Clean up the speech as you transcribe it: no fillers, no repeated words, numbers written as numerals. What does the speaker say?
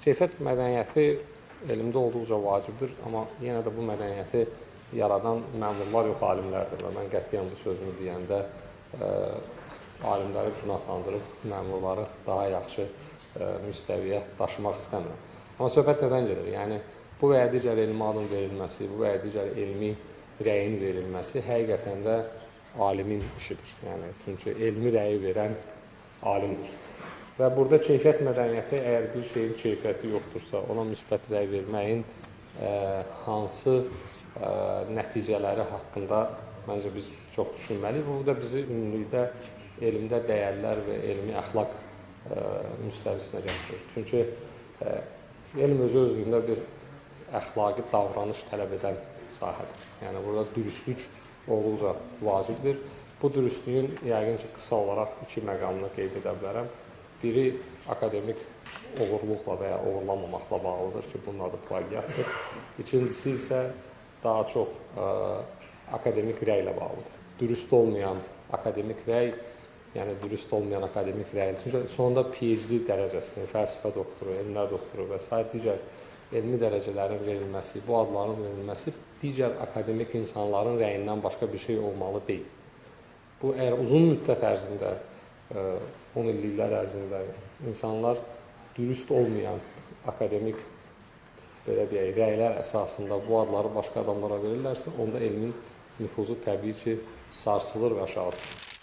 Keyfiyyət mədəniyyəti elmdə olduqca vacibdir, amma yenə də bu mədəniyyəti yaradan məmurlar yox, alimlərdir və mən qətiyyən bu sözümü deyəndə alimləri günahlandırıb məmurları daha yaxşı müstəviyə daşımaq istəmirəm. Amma söhbət nədən gedir? Yəni, bu və ya digər elmi adın verilməsi, bu və ya digər elmi rəyin verilməsi həqiqətən də alimin işidir. Yəni, çünki elmi rəyi verən alimdir. Və burada keyfiyyət mədəniyyəti, əgər bir şeyin keyfiyyəti yoxdursa, ona müsbət rəy verməyin hansı nəticələri haqqında məncə biz çox düşünməliyik. Bu da bizi ümumilikdə elmdə dəyərlər və elmi əxlaq müstəvisinə gətirir. Çünki elm özlüyündə bir əxlaqi davranış tələb edən sahədir. Yəni, burada dürüstlük olduqca vacibdir. Bu dürüstlüyün yəqin ki, qısa olaraq iki məqamını qeyd edə bilərəm. Biri akademik uğurluqla və ya uğurlanmamaqla bağlıdır ki, bunun adı plagiatdır. İkincisi isə daha çox akademik rəylə bağlıdır. Dürüst olmayan akademik rəy, yəni dürüst olmayan akademik rəy, çünki sonunda PhD dərəcəsini, fəlsəfə doktoru, elmlər doktoru və s. digər elmi dərəcələrin verilməsi, bu adların verilməsi digər akademik insanların rəyindən başqa bir şey olmalı deyil. Bu, əgər uzun müddət ərzində 10 illiklər ərzində insanlar dürüst olmayan akademik belə deyək, rəylər əsasında bu adları başqa adamlara verirlərsə, onda elmin nüfuzu təbii ki, sarsılır və aşağı düşür.